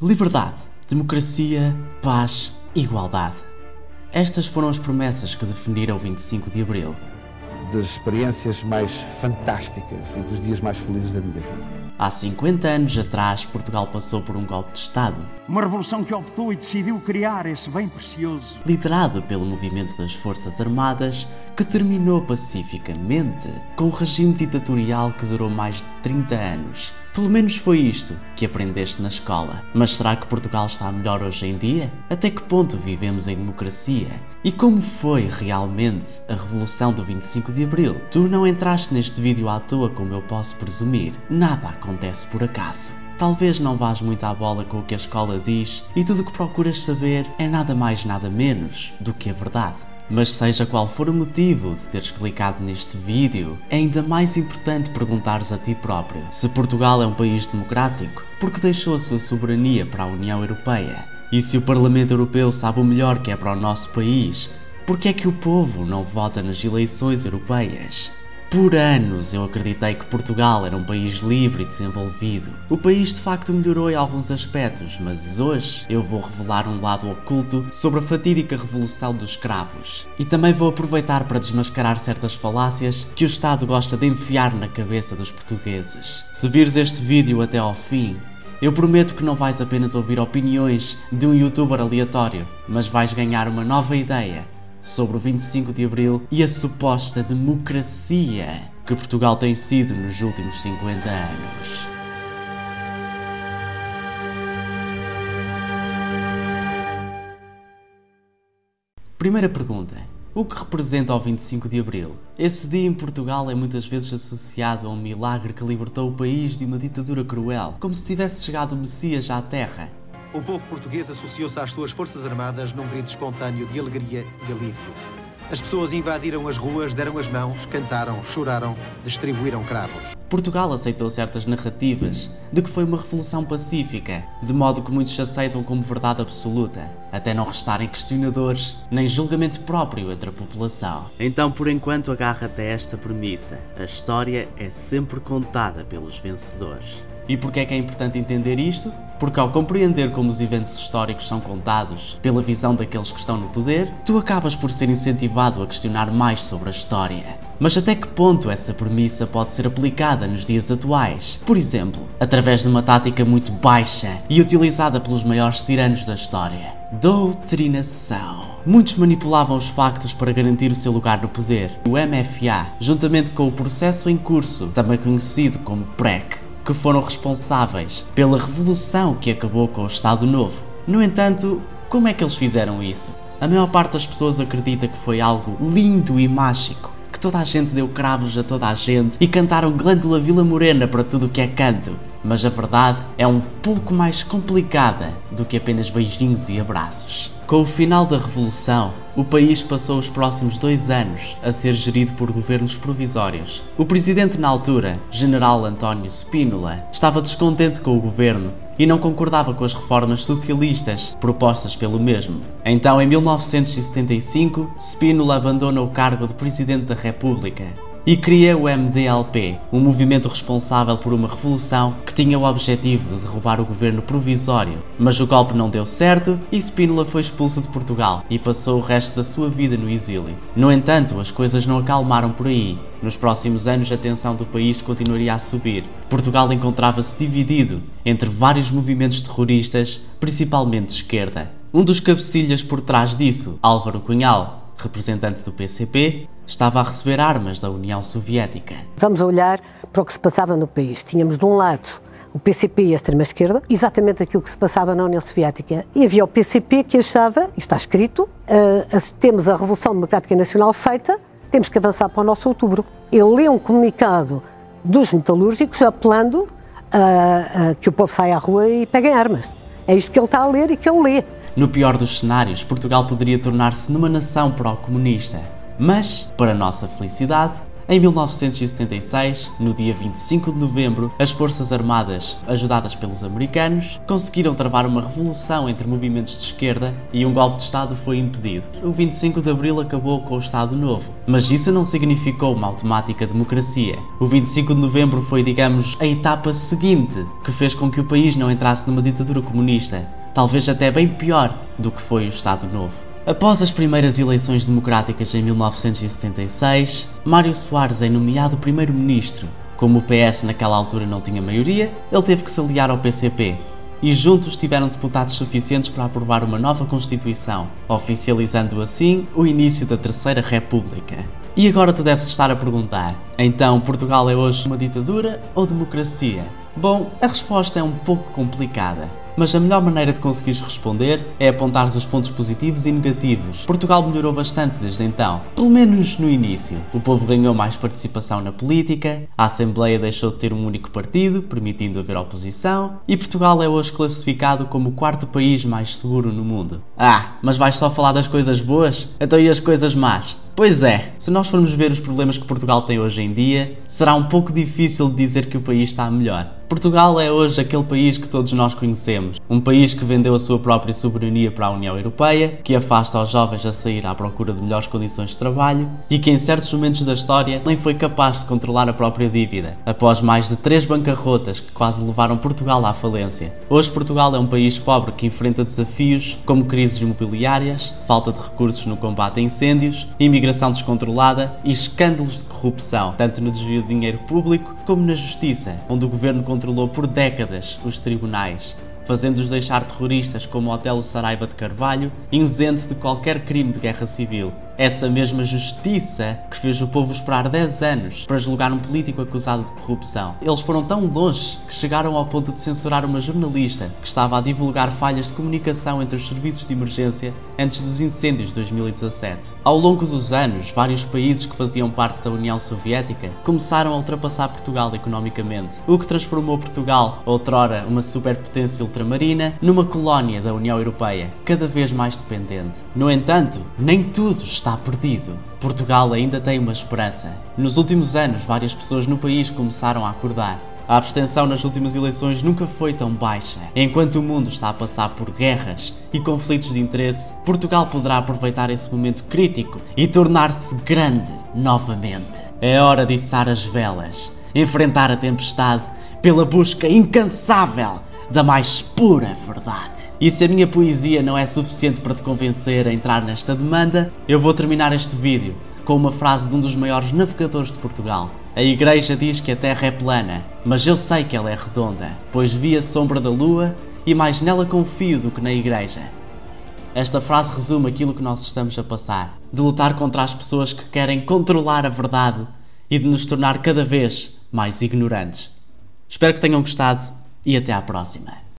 Liberdade, democracia, paz, igualdade. Estas foram as promessas que definiram o 25 de Abril. Das experiências mais fantásticas e dos dias mais felizes da minha vida. Há 50 anos atrás, Portugal passou por um golpe de Estado. Uma revolução que optou e decidiu criar esse bem precioso. Liderado pelo movimento das Forças Armadas, que terminou pacificamente com um regime ditatorial que durou mais de 30 anos. Pelo menos foi isto que aprendeste na escola. Mas será que Portugal está melhor hoje em dia? Até que ponto vivemos em democracia? E como foi realmente a Revolução do 25 de Abril? Tu não entraste neste vídeo à toa, como eu posso presumir. Nada acontece por acaso. Talvez não vás muito à bola com o que a escola diz e tudo o que procuras saber é nada mais nada menos do que a verdade. Mas seja qual for o motivo de teres clicado neste vídeo, é ainda mais importante perguntares a ti próprio se Portugal é um país democrático porque deixou a sua soberania para a União Europeia. E se o Parlamento Europeu sabe o melhor que é para o nosso país, porque é que o povo não vota nas eleições europeias? Por anos eu acreditei que Portugal era um país livre e desenvolvido. O país de facto melhorou em alguns aspectos, mas hoje eu vou revelar um lado oculto sobre a fatídica Revolução dos Cravos. E também vou aproveitar para desmascarar certas falácias que o Estado gosta de enfiar na cabeça dos portugueses. Se vires este vídeo até ao fim, eu prometo que não vais apenas ouvir opiniões de um youtuber aleatório, mas vais ganhar uma nova ideia sobre o 25 de Abril e a suposta democracia que Portugal tem sido nos últimos 50 anos. Primeira pergunta. O que representa o 25 de Abril? Esse dia em Portugal é muitas vezes associado a um milagre que libertou o país de uma ditadura cruel, como se tivesse chegado o Messias à Terra. O povo português associou-se às suas forças armadas num grito espontâneo de alegria e alívio. As pessoas invadiram as ruas, deram as mãos, cantaram, choraram, distribuíram cravos. Portugal aceitou certas narrativas de que foi uma revolução pacífica, de modo que muitos aceitam como verdade absoluta, até não restarem questionadores nem julgamento próprio entre a população. Então, por enquanto, agarra-te a esta premissa: a história é sempre contada pelos vencedores. E porquê é que é importante entender isto? Porque ao compreender como os eventos históricos são contados pela visão daqueles que estão no poder, tu acabas por ser incentivado a questionar mais sobre a história. Mas até que ponto essa premissa pode ser aplicada nos dias atuais? Por exemplo, através de uma tática muito baixa e utilizada pelos maiores tiranos da história: doutrinação. Muitos manipulavam os factos para garantir o seu lugar no poder. O MFA, juntamente com o processo em curso, também conhecido como PREC, que foram responsáveis pela revolução que acabou com o Estado Novo. No entanto, como é que eles fizeram isso? A maior parte das pessoas acredita que foi algo lindo e mágico, que toda a gente deu cravos a toda a gente e cantaram Glândula Vila Morena para tudo o que é canto. Mas a verdade é um pouco mais complicada do que apenas beijinhos e abraços. Com o final da Revolução, o país passou os próximos 2 anos a ser gerido por governos provisórios. O presidente na altura, General António Spínola, estava descontente com o governo e não concordava com as reformas socialistas propostas pelo mesmo. Então, em 1975, Spínola abandona o cargo de Presidente da República e cria o MDLP, um movimento responsável por uma revolução que tinha o objetivo de derrubar o governo provisório. Mas o golpe não deu certo e Spínola foi expulso de Portugal e passou o resto da sua vida no exílio. No entanto, as coisas não acalmaram por aí. Nos próximos anos, a tensão do país continuaria a subir. Portugal encontrava-se dividido entre vários movimentos terroristas, principalmente de esquerda. Um dos cabecilhas por trás disso, Álvaro Cunhal, representante do PCP, estava a receber armas da União Soviética. Vamos olhar para o que se passava no país. Tínhamos de um lado o PCP e a extrema-esquerda, exatamente aquilo que se passava na União Soviética. E havia o PCP que achava, e está escrito, temos a Revolução Democrática Nacional feita, temos que avançar para o nosso outubro. Ele lê um comunicado dos metalúrgicos apelando a que o povo saia à rua e peguem armas. É isto que ele está a ler e que ele lê. No pior dos cenários, Portugal poderia tornar-se numa nação pró-comunista. Mas, para nossa felicidade, Em 1976, no dia 25 de novembro, as Forças Armadas, ajudadas pelos americanos, conseguiram travar uma revolução entre movimentos de esquerda e um golpe de Estado foi impedido. O 25 de abril acabou com o Estado Novo, mas isso não significou uma automática democracia. O 25 de novembro foi, digamos, a etapa seguinte que fez com que o país não entrasse numa ditadura comunista, talvez até bem pior do que foi o Estado Novo. Após as primeiras eleições democráticas em 1976, Mário Soares é nomeado primeiro-ministro. Como o PS naquela altura não tinha maioria, ele teve que se aliar ao PCP. E juntos tiveram deputados suficientes para aprovar uma nova Constituição, oficializando assim o início da Terceira República. E agora tu deves estar a perguntar, então Portugal é hoje uma ditadura ou democracia? Bom, a resposta é um pouco complicada, mas a melhor maneira de conseguires responder é apontares os pontos positivos e negativos. Portugal melhorou bastante desde então, pelo menos no início. O povo ganhou mais participação na política, a Assembleia deixou de ter um único partido, permitindo haver oposição, e Portugal é hoje classificado como o quarto país mais seguro no mundo. Mas vais só falar das coisas boas? Então e as coisas más? Pois é, se nós formos ver os problemas que Portugal tem hoje em dia, será um pouco difícil de dizer que o país está melhor. Portugal é hoje aquele país que todos nós conhecemos. Um país que vendeu a sua própria soberania para a União Europeia, que afasta os jovens a sair à procura de melhores condições de trabalho e que em certos momentos da história nem foi capaz de controlar a própria dívida, após mais de 3 bancarrotas que quase levaram Portugal à falência. Hoje Portugal é um país pobre que enfrenta desafios como crises imobiliárias, falta de recursos no combate a incêndios, imigração descontrolada e escândalos de corrupção, tanto no desvio de dinheiro público como na justiça, onde o governo controlou por décadas os tribunais, fazendo-os deixar terroristas como o Otelo Saraiva de Carvalho isento de qualquer crime de guerra civil. Essa mesma justiça que fez o povo esperar 10 anos para julgar um político acusado de corrupção. Eles foram tão longe que chegaram ao ponto de censurar uma jornalista que estava a divulgar falhas de comunicação entre os serviços de emergência antes dos incêndios de 2017. Ao longo dos anos, vários países que faziam parte da União Soviética começaram a ultrapassar Portugal economicamente, o que transformou Portugal, outrora uma superpotência ultramarina, numa colónia da União Europeia, cada vez mais dependente. No entanto, nem tudo está perdido. Portugal ainda tem uma esperança. Nos últimos anos, várias pessoas no país começaram a acordar. A abstenção nas últimas eleições nunca foi tão baixa. Enquanto o mundo está a passar por guerras e conflitos de interesse, Portugal poderá aproveitar esse momento crítico e tornar-se grande novamente. É hora de içar as velas, enfrentar a tempestade pela busca incansável da mais pura verdade. E se a minha poesia não é suficiente para te convencer a entrar nesta demanda, eu vou terminar este vídeo com uma frase de um dos maiores navegadores de Portugal. A Igreja diz que a Terra é plana, mas eu sei que ela é redonda, pois vi a sombra da Lua e mais nela confio do que na Igreja. Esta frase resume aquilo que nós estamos a passar, de lutar contra as pessoas que querem controlar a verdade e de nos tornar cada vez mais ignorantes. Espero que tenham gostado e até à próxima.